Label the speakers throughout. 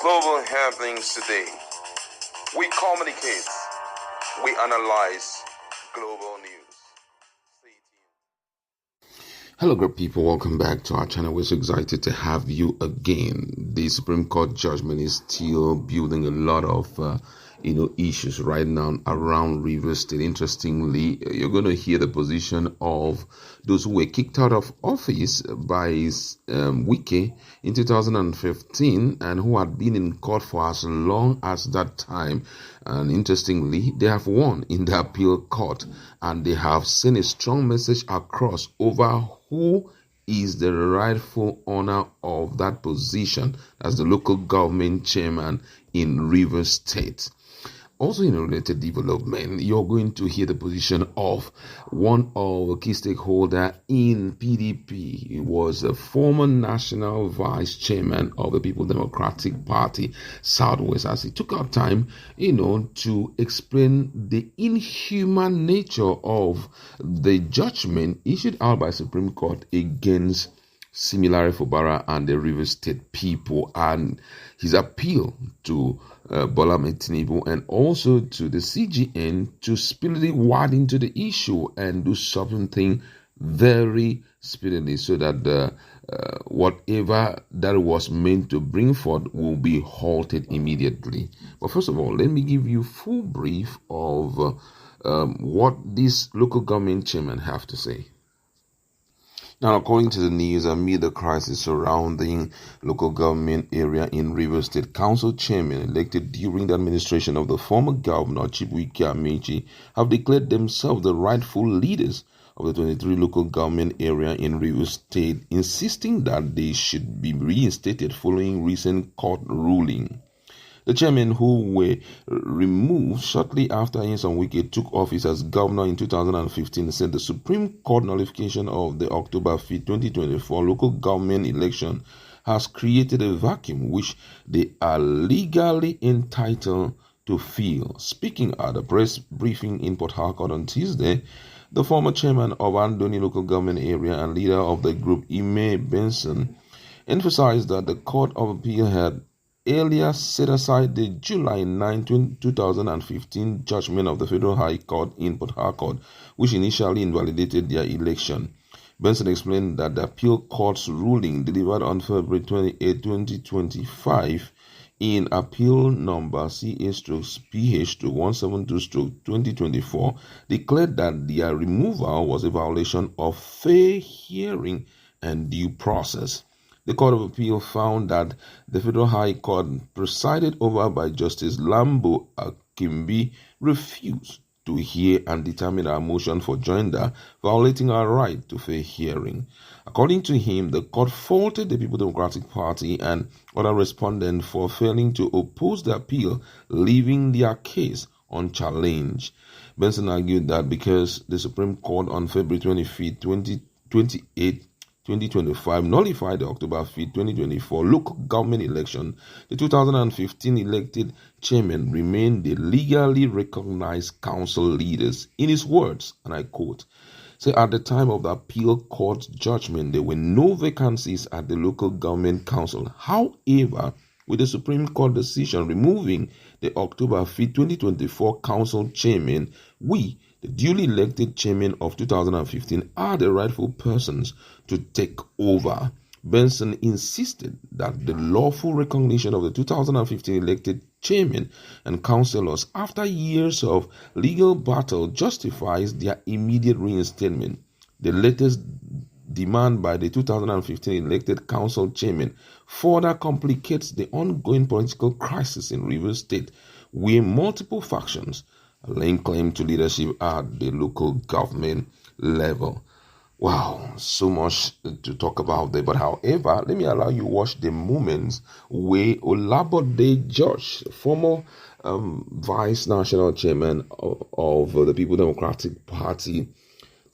Speaker 1: global happenings today. We communicate, we analyze global news. Stay tuned.
Speaker 2: Hello, great people. Welcome back to our channel. We're so excited to have you again. The Supreme Court judgment is still building a lot of issues right now around Rivers State. Interestingly, you're going to hear the position of those who were kicked out of office by Wike in 2015 and who had been in court for as long as that time. And interestingly, they have won in the appeal court and they have sent a strong message across over who is the rightful owner of that position as the local government chairman in Rivers State. Also, in a related development, you're going to hear the position of one of the key stakeholders in PDP. He was a former national vice chairman of the People Democratic Party, Southwest, as he took out time, to explain the inhuman nature of the judgment issued out by Supreme Court against Similari Fubara and the Rivers State people, and his appeal to Bola Tinubu and also to the CGN to speedily wade into the issue and do something very speedily so that whatever that was meant to bring forth will be halted immediately. But first of all, let me give you full brief of what these local government chairmen have to say. Now, according to the news, amid the crisis surrounding local government area in Rivers State, council chairmen elected during the administration of the former governor, Wike Amechi, have declared themselves the rightful leaders of the 23 local government area in Rivers State, insisting that they should be reinstated following recent court ruling. The chairmen, who were removed shortly after Nyesom Wike took office as governor in 2015, said the Supreme Court nullification of the October 5, 2024 local government election has created a vacuum which they are legally entitled to fill. Speaking at a press briefing in Port Harcourt on Tuesday, the former chairman of Andoni local government area and leader of the group, Ime Benson, emphasized that the Court of Appeal had earlier set aside the July 9, 2015 judgment of the Federal High Court in Port Harcourt, which initially invalidated their election. Benson explained that the appeal court's ruling delivered on February 28, 2025 in appeal number CA/PH-172/2024 declared that their removal was a violation of fair hearing and due process. The Court of Appeal found that the Federal High Court, presided over by Justice Lambo Akimbi, refused to hear and determine our motion for joinder, violating our right to fair hearing. According to him, the court faulted the People Democratic Party and other respondents for failing to oppose the appeal, leaving their case unchallenged. Benson argued that because the Supreme Court on February 25, 2025 nullified the October 5, 2024 local government election, the 2015 elected chairman remained the legally recognized council leaders. In his words, and I quote, "Say at the time of the appeal court judgment, there were no vacancies at the local government council. However, with the Supreme Court decision removing the October 5, 2024 council chairman, we, the duly elected chairman of 2015, are the rightful persons to take over." Benson insisted that the lawful recognition of the 2015 elected chairman and councillors after years of legal battle justifies their immediate reinstatement. The latest demand by the 2015 elected council chairman further complicates the ongoing political crisis in Rivers State, where multiple factions laying claim to leadership at the local government level. Wow, so much to talk about there. But however, let me allow you watch the moments where Olabode George, former vice national chairman of the People Democratic Party,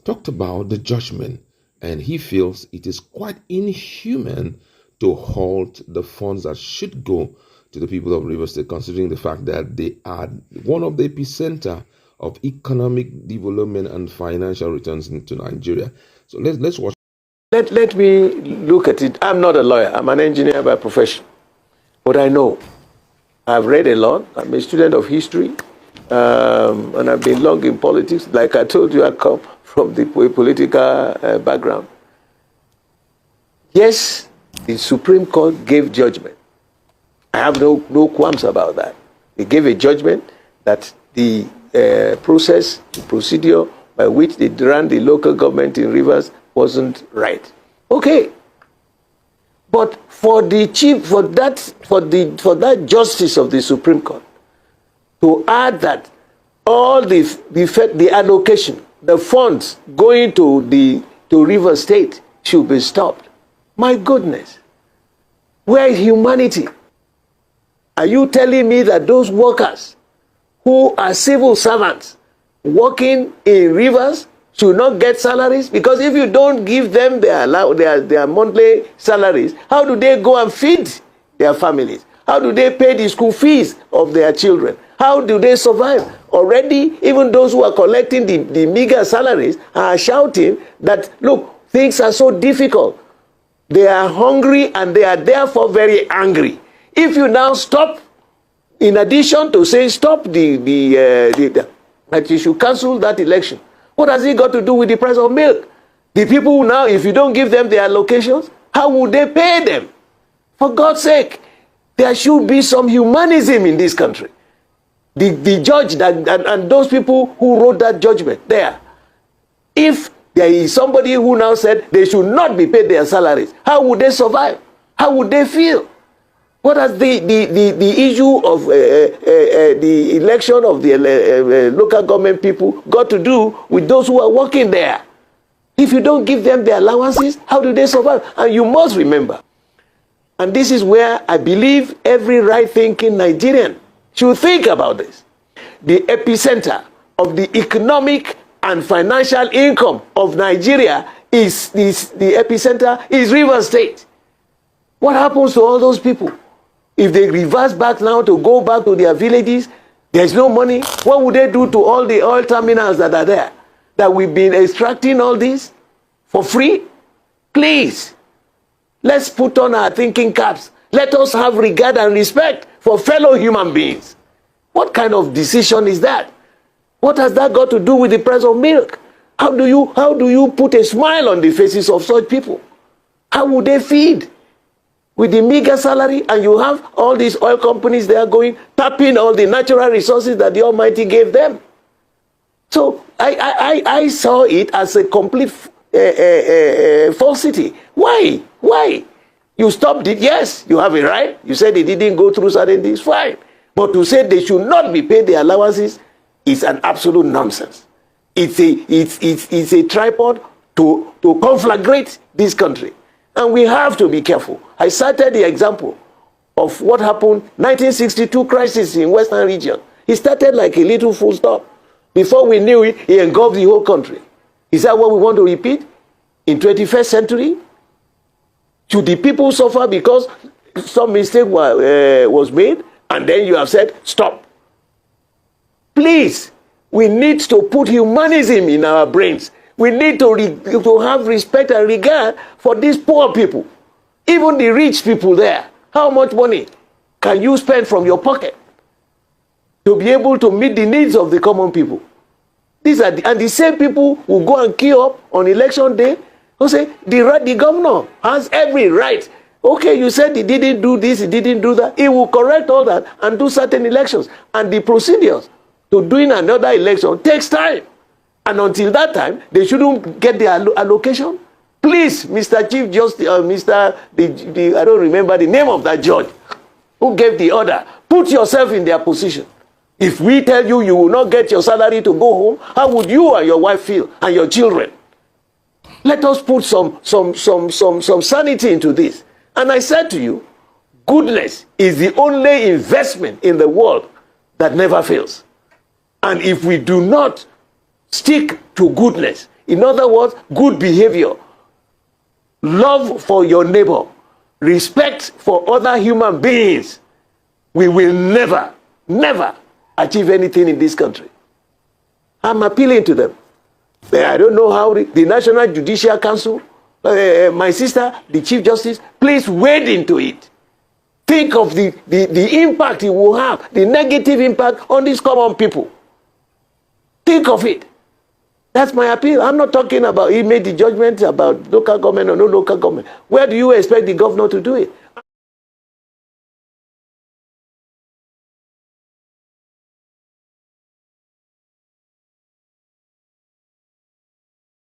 Speaker 2: talked about the judgment, and he feels it is quite inhuman to halt the funds that should go to the people of Rivers State, considering the fact that they are one of the epicenter of economic development and financial returns into Nigeria. So let's watch.
Speaker 3: Let me look at it. I'm not a lawyer. I'm an engineer by profession. But I know I've read a lot. I'm a student of history, and I've been long in politics. Like I told you, I come from the political background. Yes, the Supreme Court gave judgment. I have no qualms about that. They gave a judgment that the process, the procedure by which they ran the local government in Rivers wasn't right. Okay. But for that justice of the Supreme Court to add that all the allocation, the funds going to River State should be stopped. My goodness, where is humanity? Are you telling me that those workers who are civil servants working in Rivers should not get salaries? Because if you don't give them their monthly salaries, how do they go and feed their families? How do they pay the school fees of their children? How do they survive? Already, even those who are collecting the meager salaries are shouting that, look, things are so difficult. They are hungry and they are therefore very angry. If you now stop, in addition to saying stop that you should cancel that election, what has it got to do with the price of milk? The people now, if you don't give them their allocations, how would they pay them? For God's sake, there should be some humanism in this country. The judge and those people who wrote that judgment there, if there is somebody who now said they should not be paid their salaries, how would they survive? How would they feel? What has the issue of the election of the local government people got to do with those who are working there? If you don't give them their allowances, how do they survive? And you must remember, and this is where I believe every right-thinking Nigerian should think about this. The epicenter of the economic and financial income of Nigeria is the epicenter is River State. What happens to all those people? If they reverse back now to go back to their villages, there's no money. What would they do to all the oil terminals that are there? That we've been extracting all this for free? Please, let's put on our thinking caps. Let us have regard and respect for fellow human beings. What kind of decision is that? What has that got to do with the price of milk? How do you put a smile on the faces of such people? How would they feed? With the meager salary, and you have all these oil companies, they are going, tapping all the natural resources that the Almighty gave them. So I saw it as a complete falsity. Why? Why? You stopped it, yes, you have a right. You said they didn't go through certain things, fine. But to say they should not be paid their allowances is an absolute nonsense. It's a tripod to conflagrate this country. And we have to be careful. I cited the example of what happened 1962 crisis in Western region. It started like a little full stop. Before we knew it, it engulfed the whole country. Is that what we want to repeat in 21st century? Should the people suffer because some mistake was made and then you have said, stop? Please, we need to put humanism in our brains. We need to have respect and regard for these poor people. Even the rich people there. How much money can you spend from your pocket to be able to meet the needs of the common people? These are and the same people who go and queue up on election day who say the governor has every right. Okay, you said he didn't do this, he didn't do that. He will correct all that and do certain elections. And the procedures to doing another election takes time. And until that time, they shouldn't get their allocation. Please, Mr. Chief Justice, I don't remember the name of that judge who gave the order. Put yourself in their position. If we tell you you will not get your salary to go home, how would you and your wife feel and your children? Let us put some sanity into this. And I said to you, goodness is the only investment in the world that never fails. And if we do not stick to goodness, in other words, good behavior, love for your neighbor, respect for other human beings, we will never, never achieve anything in this country. I'm appealing to them. I don't know how the National Judicial Council, my sister, the Chief Justice, please wade into it. Think of the impact it will have, the negative impact on these common people. Think of it. That's my appeal. I'm not talking about he made the judgment about local government or no local government. Where do you expect the governor to do it?